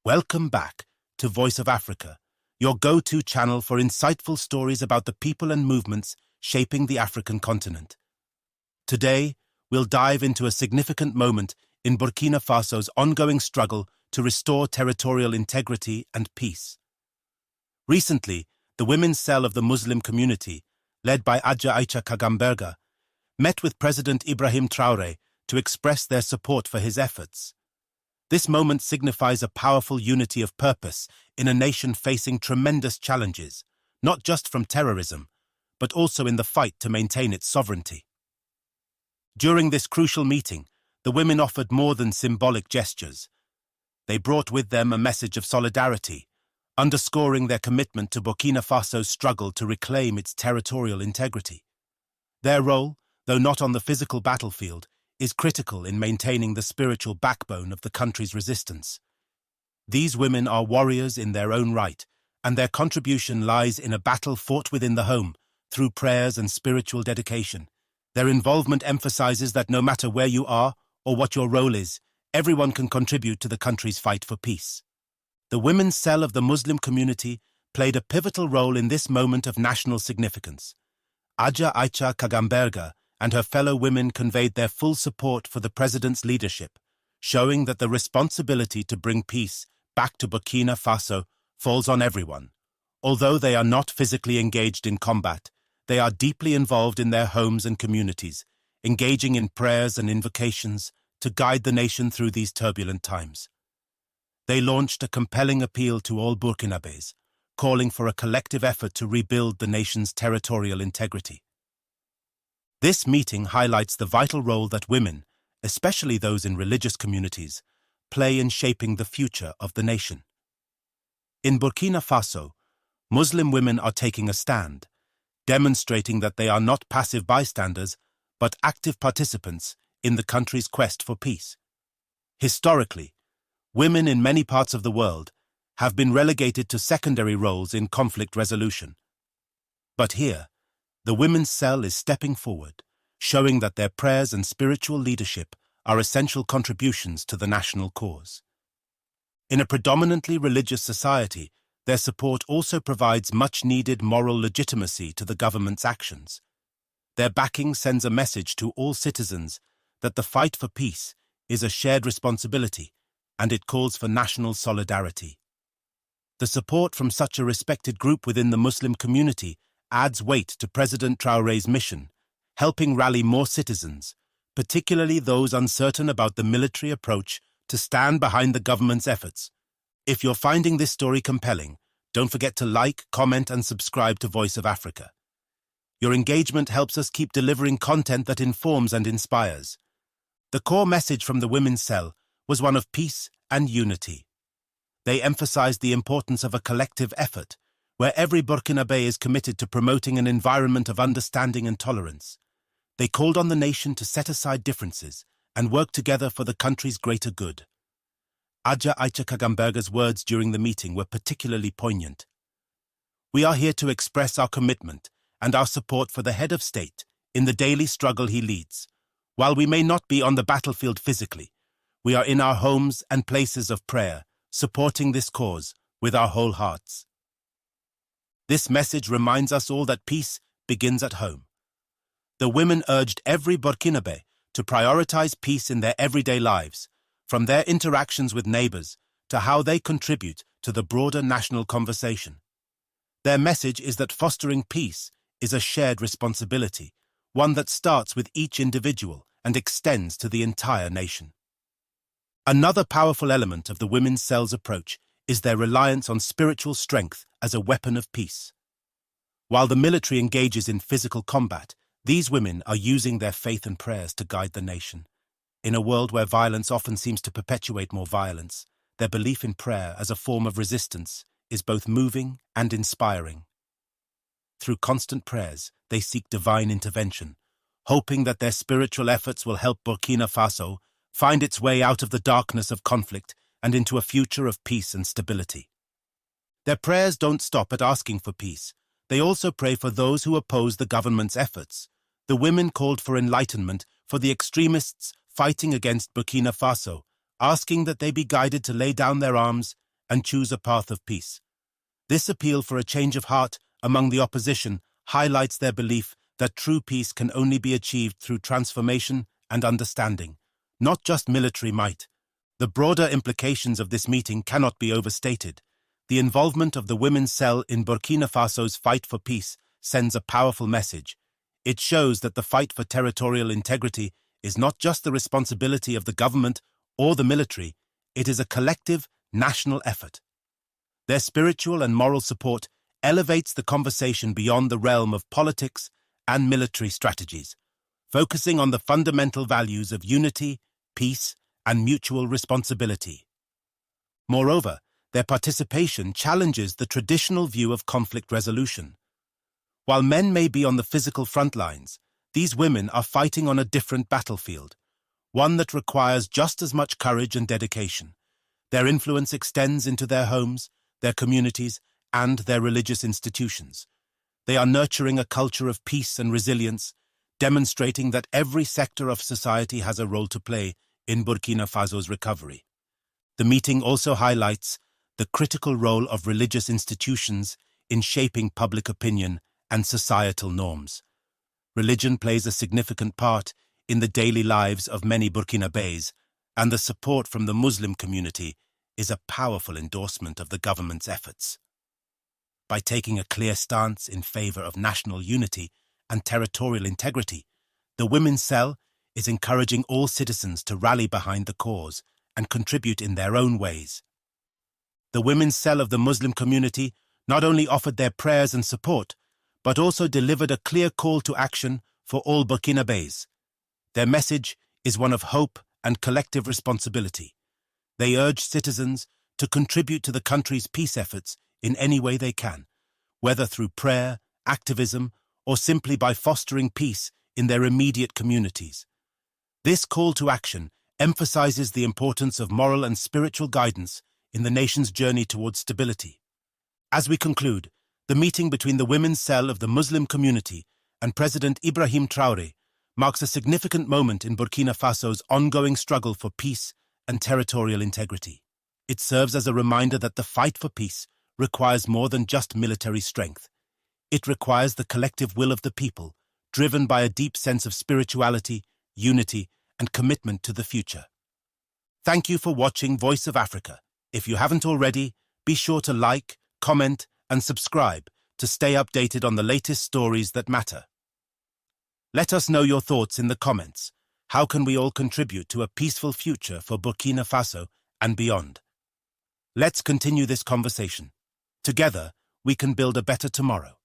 Welcome back to Voice of Africa, your go-to channel for insightful stories about the people and movements shaping the African continent. Today, we'll dive into a significant moment in Burkina Faso's ongoing struggle to restore territorial integrity and peace. Recently, the women's cell of the Muslim community, led by Adja Aicha Kagamberga, met with President Ibrahim Traoré to express their support for his efforts. This moment signifies a powerful unity of purpose in a nation facing tremendous challenges, not just from terrorism, but also in the fight to maintain its sovereignty. During this crucial meeting, the women offered more than symbolic gestures. They brought with them a message of solidarity, underscoring their commitment to Burkina Faso's struggle to reclaim its territorial integrity. Their role, though not on the physical battlefield, is critical in maintaining the spiritual backbone of the country's resistance. These women are warriors in their own right, and their contribution lies in a battle fought within the home, through prayers and spiritual dedication. Their involvement emphasizes that no matter where you are or what your role is, everyone can contribute to the country's fight for peace. The women's cell of the Muslim community played a pivotal role in this moment of national significance. Adja Aicha Kagamberga and her fellow women conveyed their full support for the president's leadership, showing that the responsibility to bring peace back to Burkina Faso falls on everyone. Although they are not physically engaged in combat, they are deeply involved in their homes and communities, engaging in prayers and invocations to guide the nation through these turbulent times. They launched a compelling appeal to all Burkinabés, calling for a collective effort to rebuild the nation's territorial integrity. This meeting highlights the vital role that women, especially those in religious communities, play in shaping the future of the nation. In Burkina Faso, Muslim women are taking a stand, demonstrating that they are not passive bystanders, but active participants in the country's quest for peace. Historically, women in many parts of the world have been relegated to secondary roles in conflict resolution. But here, the women's cell is stepping forward, showing that their prayers and spiritual leadership are essential contributions to the national cause. In a predominantly religious society, their support also provides much-needed moral legitimacy to the government's actions. Their backing sends a message to all citizens that the fight for peace is a shared responsibility, and it calls for national solidarity. The support from such a respected group within the Muslim community adds weight to President Traoré's mission, helping rally more citizens, particularly those uncertain about the military approach, to stand behind the government's efforts. If you're finding this story compelling, don't forget to like, comment, and subscribe to Voice of Africa. Your engagement helps us keep delivering content that informs and inspires. The core message from the women's cell was one of peace and unity. They emphasized the importance of a collective effort, where every Burkinabé is committed to promoting an environment of understanding and tolerance. They called on the nation to set aside differences and work together for the country's greater good. Adja Aicha Kagamberga's words during the meeting were particularly poignant. "We are here to express our commitment and our support for the head of state in the daily struggle he leads. While we may not be on the battlefield physically, we are in our homes and places of prayer, supporting this cause with our whole hearts." This message reminds us all that peace begins at home. The women urged every Burkinabé to prioritize peace in their everyday lives, from their interactions with neighbors to how they contribute to the broader national conversation. Their message is that fostering peace is a shared responsibility, one that starts with each individual and extends to the entire nation. Another powerful element of the women's cell's approach is their reliance on spiritual strength as a weapon of peace. While the military engages in physical combat, these women are using their faith and prayers to guide the nation. In a world where violence often seems to perpetuate more violence, their belief in prayer as a form of resistance is both moving and inspiring. Through constant prayers, they seek divine intervention, hoping that their spiritual efforts will help Burkina Faso find its way out of the darkness of conflict and into a future of peace and stability. Their prayers don't stop at asking for peace. They also pray for those who oppose the government's efforts. The women called for enlightenment for the extremists fighting against Burkina Faso, asking that they be guided to lay down their arms and choose a path of peace. This appeal for a change of heart among the opposition highlights their belief that true peace can only be achieved through transformation and understanding, not just military might. The broader implications of this meeting cannot be overstated. The involvement of the women's cell in Burkina Faso's fight for peace sends a powerful message. It shows that the fight for territorial integrity is not just the responsibility of the government or the military, it is a collective, national effort. Their spiritual and moral support elevates the conversation beyond the realm of politics and military strategies, focusing on the fundamental values of unity, peace, and mutual responsibility. Moreover, their participation challenges the traditional view of conflict resolution. While men may be on the physical front lines, these women are fighting on a different battlefield, one that requires just as much courage and dedication. Their influence extends into their homes, their communities, and their religious institutions. They are nurturing a culture of peace and resilience, demonstrating that every sector of society has a role to play in Burkina Faso's recovery. The meeting also highlights the critical role of religious institutions in shaping public opinion and societal norms. Religion plays a significant part in the daily lives of many Burkinabés, and the support from the Muslim community is a powerful endorsement of the government's efforts. By taking a clear stance in favor of national unity and territorial integrity, the Women's Cell is encouraging all citizens to rally behind the cause and contribute in their own ways. The Women's Cell of the Muslim community not only offered their prayers and support, but also delivered a clear call to action for all Burkinabés. Their message is one of hope and collective responsibility. They urge citizens to contribute to the country's peace efforts in any way they can, whether through prayer, activism, or simply by fostering peace in their immediate communities. This call to action emphasizes the importance of moral and spiritual guidance in the nation's journey towards stability. As we conclude, the meeting between the Women's Cell of the Muslim community and President Ibrahim Traoré marks a significant moment in Burkina Faso's ongoing struggle for peace and territorial integrity. It serves as a reminder that the fight for peace requires more than just military strength. It requires the collective will of the people, driven by a deep sense of spirituality, unity, and commitment to the future. Thank you for watching Voice of Africa. If you haven't already, be sure to like, comment, and subscribe to stay updated on the latest stories that matter. Let us know your thoughts in the comments. How can we all contribute to a peaceful future for Burkina Faso and beyond? Let's continue this conversation. Together, we can build a better tomorrow.